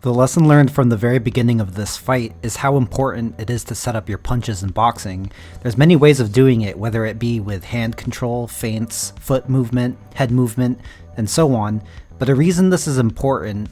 The lesson learned from the very beginning of this fight is how important it is to set up your punches in boxing. There's many ways of doing it, whether it be with hand control, feints, foot movement, head movement, and so on, but the reason this is important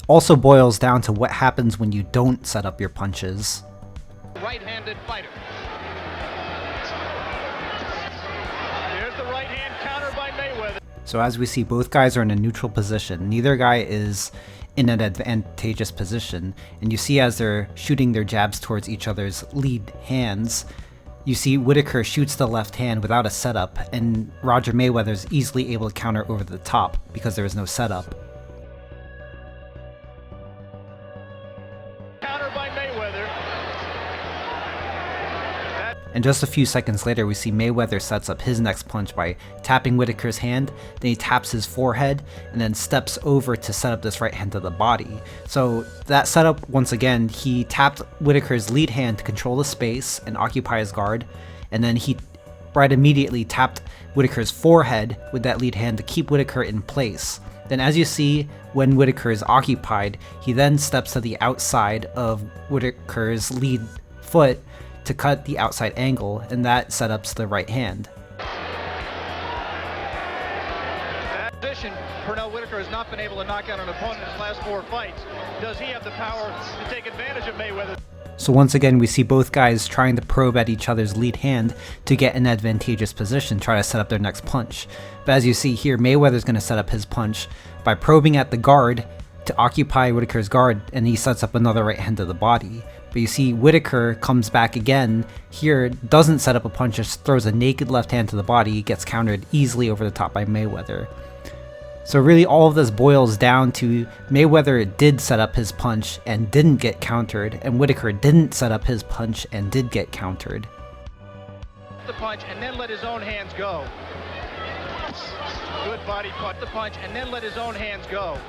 also boils down to what happens when you don't set up your punches. Right-handed fighter. Here's the right hand counter by Mayweather. So as we see, both guys are in a neutral position. Neither guy is in an advantageous position, and you see as they're shooting their jabs towards each other's lead hands, you see Whitaker shoots the left hand without a setup, and Roger Mayweather's easily able to counter over the top because there is no setup. Counter by Mayweather. And just a few seconds later, we see Mayweather sets up his next punch by tapping Whitaker's hand, then he taps his forehead, and then steps over to set up this right hand to the body. So that setup, once again, he tapped Whitaker's lead hand to control the space and occupy his guard, and then he right immediately tapped Whitaker's forehead with that lead hand to keep Whitaker in place. Then as you see, when Whitaker is occupied, he then steps to the outside of Whitaker's lead foot to cut the outside angle, and that setups the right hand. That position, Pernell Whitaker has not been able to knock out an opponent in his last 4 fights. Does he have the power to take advantage of Mayweather? So once again, we see both guys trying to probe at each other's lead hand to get an advantageous position, try to set up their next punch. But as you see here, Mayweather's going to set up his punch by probing at the guard to occupy Whitaker's guard, and he sets up another right hand to the body. But you see Whitaker comes back again here, doesn't set up a punch, just throws a naked left hand to the body, gets countered easily over the top by Mayweather. So really all of this boils down to Mayweather did set up his punch and didn't get countered, and Whitaker didn't set up his punch and did get countered. The punch and then let his own hands go. Good body punch. The punch and then let his own hands go.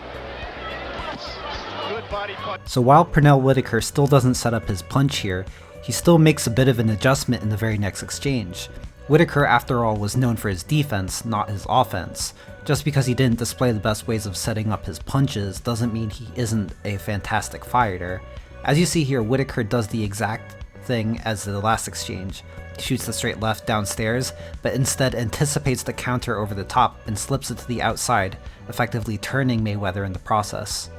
Good body punch. So while Pernell Whitaker still doesn't set up his punch here, he still makes a bit of an adjustment in the very next exchange. Whitaker, after all, was known for his defense, not his offense. Just because he didn't display the best ways of setting up his punches doesn't mean he isn't a fantastic fighter. As you see here, Whitaker does the exact thing as the last exchange. He shoots the straight left downstairs, but instead anticipates the counter over the top and slips it to the outside, effectively turning Mayweather in the process.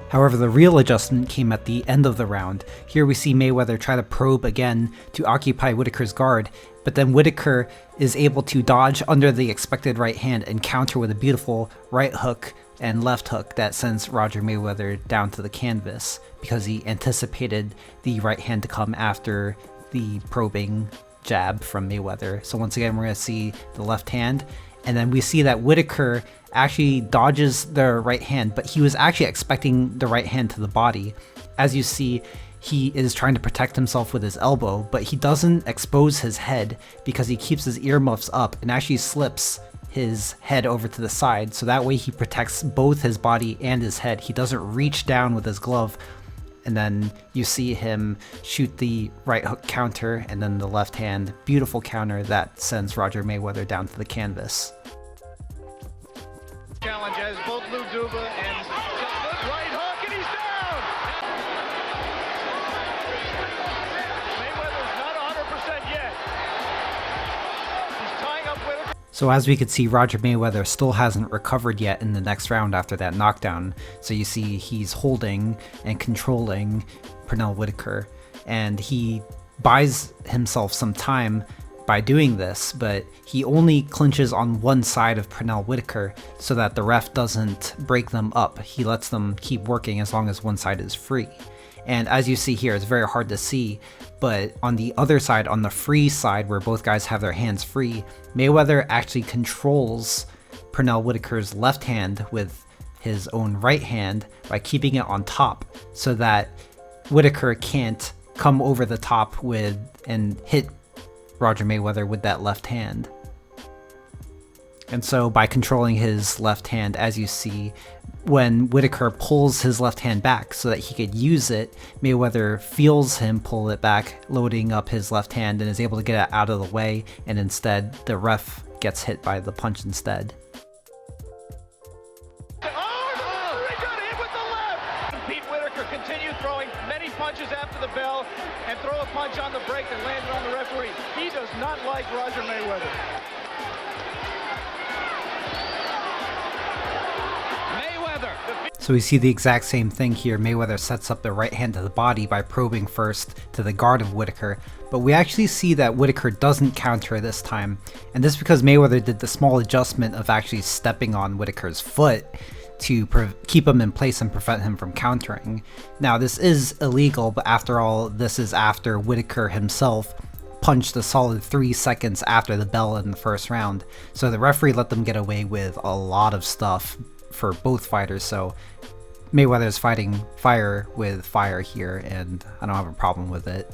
However, the real adjustment came at the end of the round. Here we see Mayweather try to probe again to occupy Whitaker's guard, but then Whitaker is able to dodge under the expected right hand and counter with a beautiful right hook and left hook that sends Roger Mayweather down to the canvas because he anticipated the right hand to come after the probing jab from Mayweather. So once again, we're going to see the left hand, and then we see that Whitaker actually dodges the right hand, but he was actually expecting the right hand to the body. As you see, he is trying to protect himself with his elbow, but he doesn't expose his head because he keeps his earmuffs up and actually slips his head over to the side, so that way he protects both his body and his head. He doesn't reach down with his glove, and then you see him shoot the right hook counter and then the left hand beautiful counter that sends Roger Mayweather down to the canvas. Challenge as both Lou Duba and right hook, and he's down! Mayweather's not 100% yet. He's tying up Whitaker. So as we could see, Roger Mayweather still hasn't recovered yet in the next round after that knockdown. So you see he's holding and controlling Pernell Whitaker, and he buys himself some time by doing this, but he only clinches on one side of Pernell Whitaker so that the ref doesn't break them up. He lets them keep working as long as one side is free. And as you see here, it's very hard to see, but on the other side, on the free side where both guys have their hands free, Mayweather actually controls Pernell Whitaker's left hand with his own right hand by keeping it on top so that Whitaker can't come over the top with and hit Roger Mayweather with that left hand. And so by controlling his left hand, as you see, when Whitaker pulls his left hand back so that he could use it, Mayweather feels him pull it back, loading up his left hand, and is able to get it out of the way, and instead the ref gets hit by the punch instead. Oh! continue throwing many punches after the bell and throw a punch on the break that landed on the referee. He does not like Roger Mayweather. So we see the exact same thing here. Mayweather sets up the right hand to the body by probing first to the guard of Whitaker, but we actually see that Whitaker doesn't counter this time, and this is because Mayweather did the small adjustment of actually stepping on Whitaker's foot to keep him in place and prevent him from countering. Now this is illegal, but after all, this is after Whitaker himself punched a solid 3 seconds after the bell in the first round, so the referee let them get away with a lot of stuff for both fighters. So Mayweather is fighting fire with fire here, and I don't have a problem with it.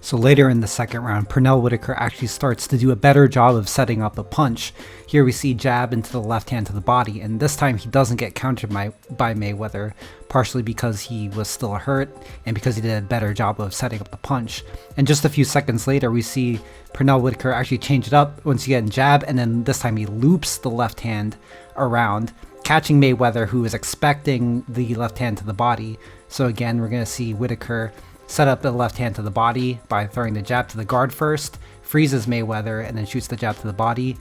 So later in the second round, Pernell Whitaker actually starts to do a better job of setting up a punch. Here we see jab into the left hand to the body, and this time he doesn't get countered by Mayweather, partially because he was still hurt and because he did a better job of setting up the punch. And just a few seconds later, we see Pernell Whitaker actually change it up once again, jab, and then this time he loops the left hand around, catching Mayweather, who is expecting the left hand to the body. So again, we're going to see Whitaker set up the left hand to the body by throwing the jab to the guard first, freezes Mayweather, and then shoots the jab to the body,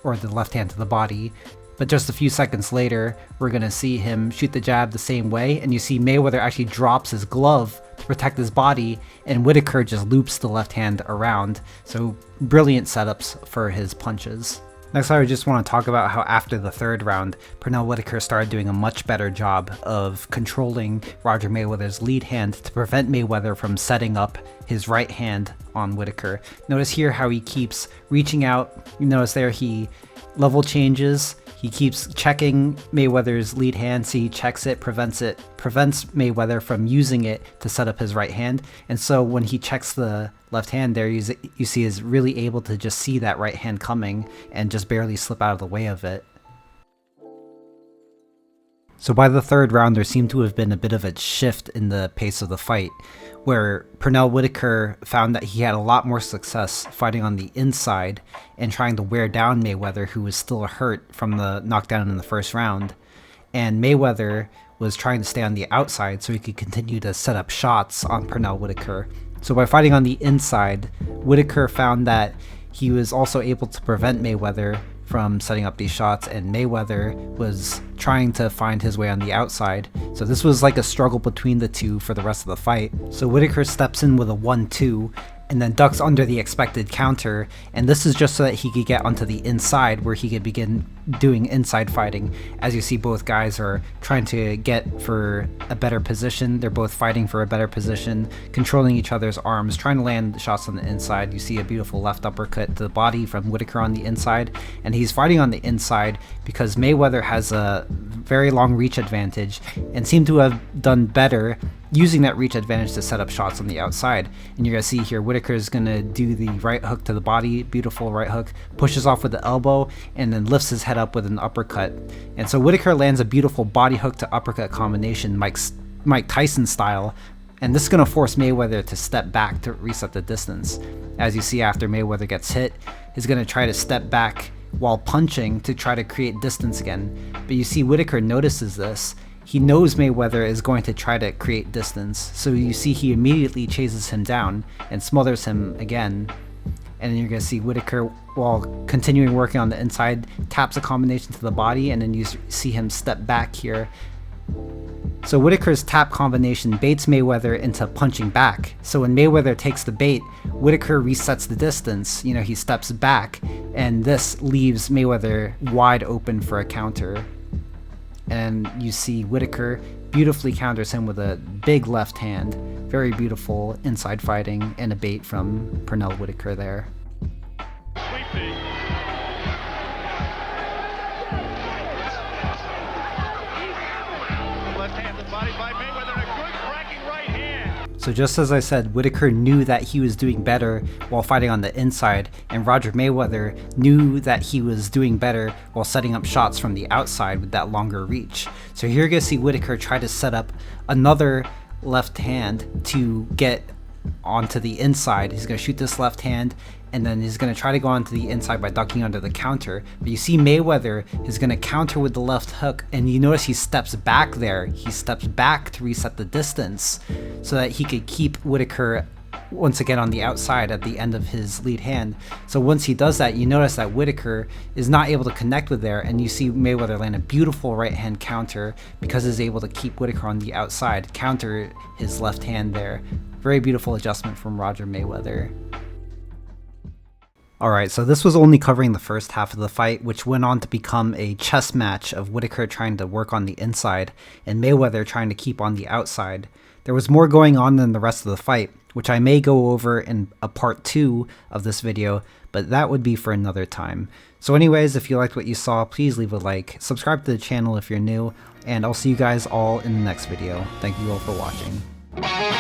or the left hand to the body. But just a few seconds later, we're going to see him shoot the jab the same way, and you see Mayweather actually drops his glove to protect his body, and Whitaker just loops the left hand around. So brilliant setups for his punches. Next, I just want to talk about how after the third round, Pernell Whitaker started doing a much better job of controlling Roger Mayweather's lead hand to prevent Mayweather from setting up his right hand on Whitaker. Notice here how he keeps reaching out. You notice there he level changes. He keeps checking Mayweather's lead hand, so he checks it, prevents Mayweather from using it to set up his right hand. And so when he checks the left hand there, you see is really able to just see that right hand coming and just barely slip out of the way of it. So by the third round, there seemed to have been a bit of a shift in the pace of the fight, where Pernell Whitaker found that he had a lot more success fighting on the inside and trying to wear down Mayweather, who was still hurt from the knockdown in the first round. And Mayweather was trying to stay on the outside so he could continue to set up shots on Pernell Whitaker. So by fighting on the inside, Whitaker found that he was also able to prevent Mayweather from setting up these shots, and Mayweather was trying to find his way on the outside. So this was like a struggle between the two for the rest of the fight. So Whitaker steps in with a 1-2 and then ducks under the expected counter, and this is just so that he could get onto the inside where he could begin doing inside fighting. As you see, both guys are trying to get for a better position. They're both fighting for a better position, controlling each other's arms, trying to land shots on the inside. You see a beautiful left uppercut to the body from Whitaker on the inside, and he's fighting on the inside because Mayweather has a very long reach advantage and seemed to have done better using that reach advantage to set up shots on the outside. And you're going to see here Whitaker is going to do the right hook to the body, beautiful right hook, pushes off with the elbow, and then lifts his head up with an uppercut. And so Whitaker lands a beautiful body hook to uppercut combination, Mike Tyson style, and this is going to force Mayweather to step back to reset the distance. As you see, after Mayweather gets hit, he's going to try to step back while punching to try to create distance again. But you see Whitaker notices this. He knows Mayweather is going to try to create distance, so you see he immediately chases him down and smothers him again. And then you're going to see Whitaker, while continuing working on the inside, taps a combination to the body, and then you see him step back here. So Whitaker's tap combination baits Mayweather into punching back. So when Mayweather takes the bait, Whitaker resets the distance. He steps back, and this leaves Mayweather wide open for a counter. And you see Whitaker beautifully counters him with a big left hand. Very beautiful inside fighting and a bait from Pernell Whitaker there. Left hand to the body by Mayweather, a good cracking right hand. So just as I said, Whitaker knew that he was doing better while fighting on the inside, and Roger Mayweather knew that he was doing better while setting up shots from the outside with that longer reach. So here you're going to see Whitaker try to set up another left hand to get onto the inside. He's going to shoot this left hand, and then he's going to try to go onto the inside by ducking under the counter. But you see Mayweather is going to counter with the left hook, and you notice he steps back there. He steps back to reset the distance so that he could keep Whitaker once again on the outside at the end of his lead hand. So once he does that, you notice that Whitaker is not able to connect with there, and you see Mayweather land a beautiful right hand counter because he's able to keep Whitaker on the outside, counter his left hand there. Very beautiful adjustment from Roger Mayweather. Alright, so this was only covering the first half of the fight, which went on to become a chess match of Whitaker trying to work on the inside and Mayweather trying to keep on the outside. There was more going on than the rest of the fight, which I may go over in a part 2 of this video, but that would be for another time. So anyways, if you liked what you saw, please leave a like, subscribe to the channel if you're new, and I'll see you guys all in the next video. Thank you all for watching.